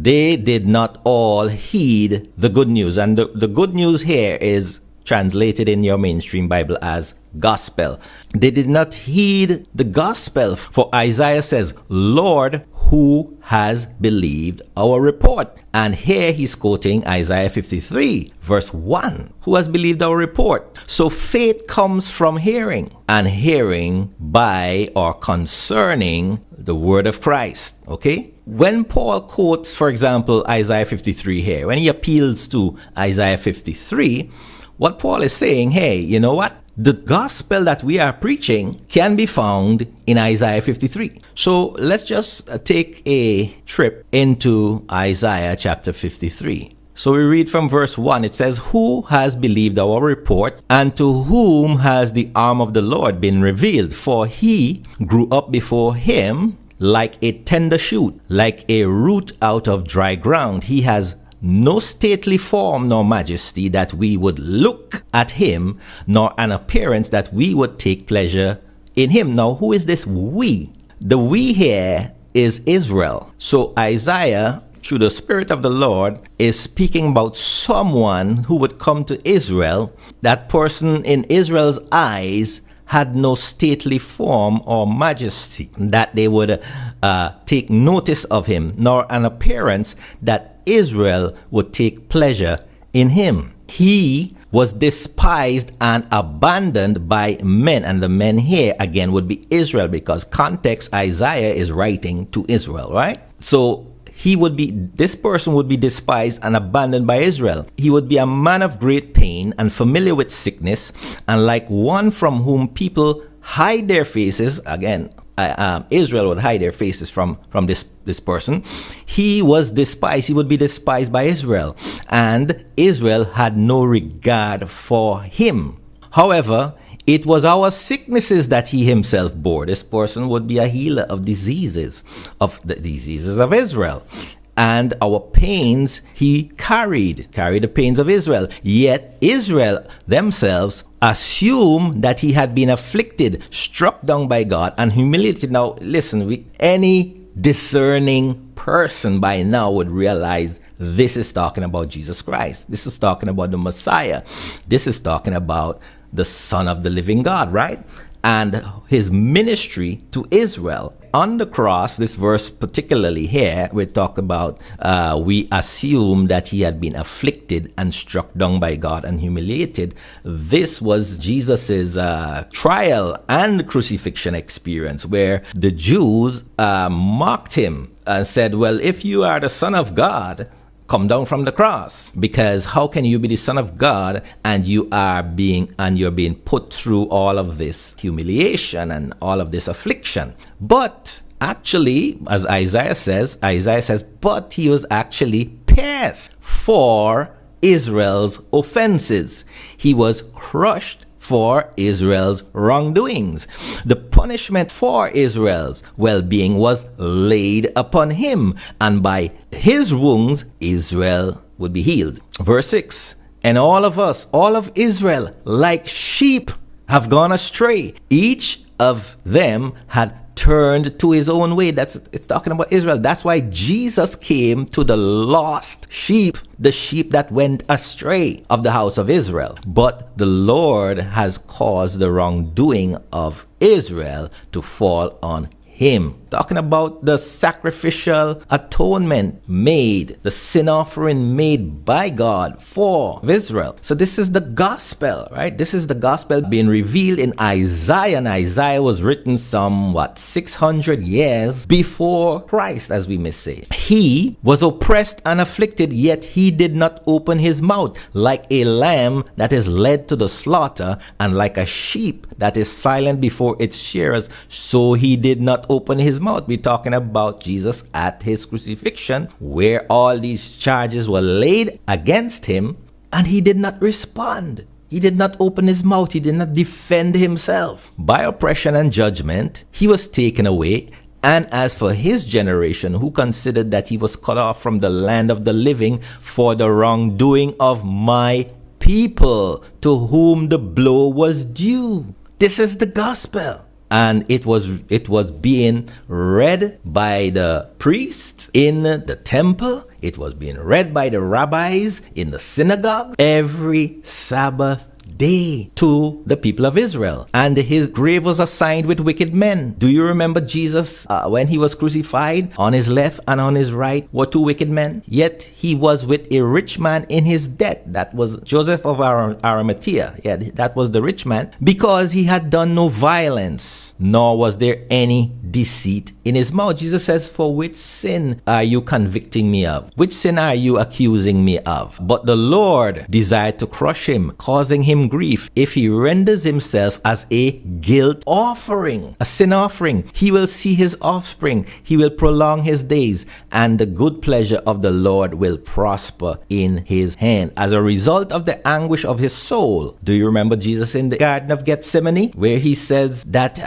They did not all heed the good news. And the good news here is translated in your mainstream Bible as gospel. They did not heed the gospel. For Isaiah says, Lord, who has believed our report? And here he's quoting Isaiah 53, verse 1. Who has believed our report? So faith comes from hearing, and hearing by or concerning the word of Christ. Okay? When Paul quotes, for example, Isaiah 53 here, when he appeals to Isaiah 53, what Paul is saying, hey, you know what? The gospel that we are preaching can be found in Isaiah 53. So let's just take a trip into Isaiah chapter 53. So we read from verse 1. It says, who has believed our report, and to whom has the arm of the Lord been revealed? For he grew up before him like a tender shoot, like a root out of dry ground. He has no stately form nor majesty that we would look at him, nor an appearance that we would take pleasure in him. Now, who is this we? The we here is Israel. So Isaiah, through the Spirit of the Lord, is speaking about someone who would come to Israel. That person in Israel's eyes had no stately form or majesty that they would take notice of him, nor an appearance that Israel would take pleasure in him. He was despised and abandoned by men, and the men here again would be Israel, because context, Isaiah is writing to Israel, right? So this person would be despised and abandoned by Israel. He would be a man of great pain and familiar with sickness, and like one from whom people hide their faces. Again, Israel would hide their faces from this person. He was despised. He would be despised by Israel, and Israel had no regard for him. However, it was our sicknesses that he himself bore. This person would be a healer of diseases, of the diseases of Israel. And our pains he carried the pains of Israel. Yet Israel themselves assumed that he had been afflicted, struck down by God, and humiliated. Now, listen, any discerning person by now would realize this is talking about Jesus Christ. This is talking about the Messiah. This is talking about the Son of the living God, right? And his ministry to Israel. On the cross, this verse particularly here, we talk about, we assume that he had been afflicted and struck down by God and humiliated. This was Jesus's trial and crucifixion experience, where the Jews mocked him and said, well, if you are the Son of God, come down from the cross, because how can you be the Son of God and you're being put through all of this humiliation and all of this affliction? But actually, as Isaiah says, but he was actually pierced for Israel's offenses. He was crushed for Israel's wrongdoings. The punishment for Israel's well-being was laid upon him, and by his wounds Israel would be healed. Verse 6, and all of Israel, like sheep, have gone astray. Each of them had turned to his own way. It's talking about Israel. That's why Jesus came to the lost sheep, the sheep that went astray of the house of Israel. But the Lord has caused the wrongdoing of Israel to fall on him. Talking about the sacrificial atonement made, the sin offering made by God for Israel. So this is the gospel, right? This is the gospel being revealed in Isaiah, and Isaiah was written 600 years before Christ, as we may say. He was oppressed and afflicted, yet he did not open his mouth, like a lamb that is led to the slaughter, and like a sheep that is silent before its shearers, so he did not open his mouth. We're talking about Jesus at his crucifixion, where all these charges were laid against him, and he did not respond. He did not open his mouth. He did not defend himself. By oppression and judgment, he was taken away. And as for his generation, who considered that he was cut off from the land of the living for the wrongdoing of my people, to whom the blow was due. This is the gospel. And it was being read by the priests in the temple, It was being read by the rabbis in the synagogue every Sabbath day to the people of Israel. And his grave was assigned with wicked men. Do you remember Jesus when he was crucified? On his left and on his right were two wicked men. Yet he was with a rich man in his debt. That was Joseph of Arimathea. Yeah, that was the rich man. Because he had done no violence, nor was there any deceit in his mouth. Jesus says, for which sin are you convicting me of? Which sin are you accusing me of? But the Lord desired to crush him, causing him grief. If he renders himself as a guilt offering, a sin offering, he will see his offspring. He will prolong his days, and the good pleasure of the Lord will prosper in his hand. As a result of the anguish of his soul, do you remember Jesus in the Garden of Gethsemane, where he says that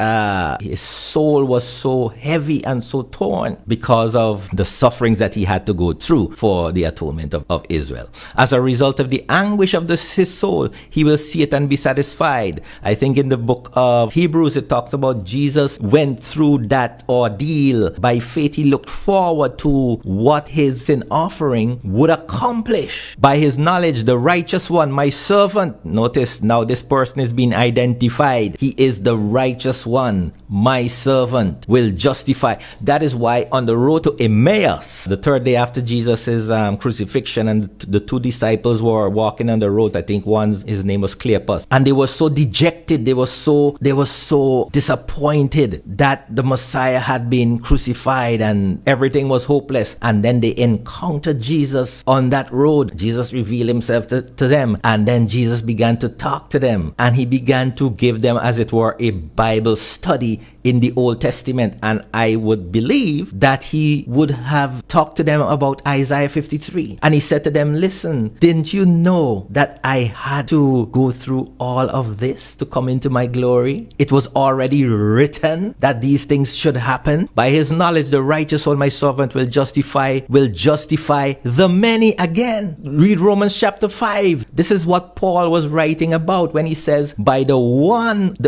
his soul was so heavy and so torn because of the sufferings that he had to go through for the atonement of Israel. As a result of the anguish of his soul, he will see it and be satisfied. I think in the book of Hebrews it talks about Jesus went through that ordeal. By faith he looked forward to what his sin offering would accomplish. By his knowledge, the righteous one, my servant, notice now this person is being identified. He is the righteous one, my servant, will justify. That is why on the road to Emmaus, the third day after Jesus' crucifixion, and the two disciples were walking on the road. I think his name was Cleopas, and they were so dejected, they were so disappointed that the Messiah had been crucified and everything was hopeless. And then they encountered Jesus on that road. Jesus revealed himself to them, and then Jesus began to talk to them, and he began to give them, as it were, a Bible study in the Old Testament. And I would believe that he would have talked to them about Isaiah 53. And he said to them, listen, didn't you know that I had to go through all of this to come into my glory? It was already written that these things should happen. By his knowledge, the righteous one, my servant, will justify the many again. Read Romans chapter 5. This is what Paul was writing about when he says, by the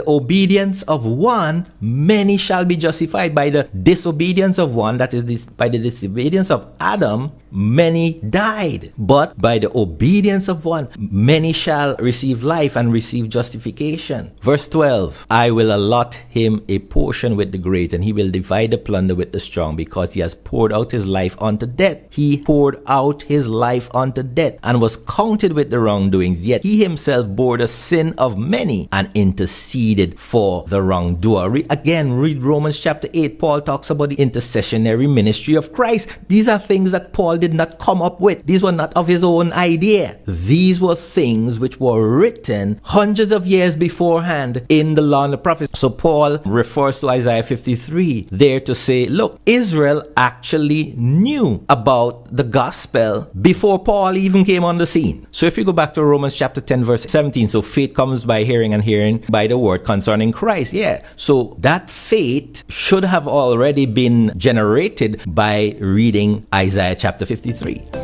obedience of one, many shall be justified. By the disobedience of one, that is by the disobedience of Adam, many died. But by the obedience of one, many shall receive life and receive justification. Verse 12, I will allot him a portion with the great, and he will divide the plunder with the strong, because he has poured out his life unto death. He poured out his life unto death, and was counted with the wrongdoings. Yet he himself bore the sin of many, and interceded for the wrongdoer. Read Romans chapter 8. Paul talks about the intercessionary ministry of Christ. These are things that Paul did not come up with. These were not of his own idea. These were things which were written hundreds of years beforehand in the law and the prophets. So Paul refers to Isaiah 53 there to say, look, Israel actually knew about the gospel before Paul even came on the scene. So if you go back to Romans chapter 10 verse 17, so faith comes by hearing, and hearing by the word concerning Christ. Yeah. So that faith should have already been generated by reading Isaiah chapter 53.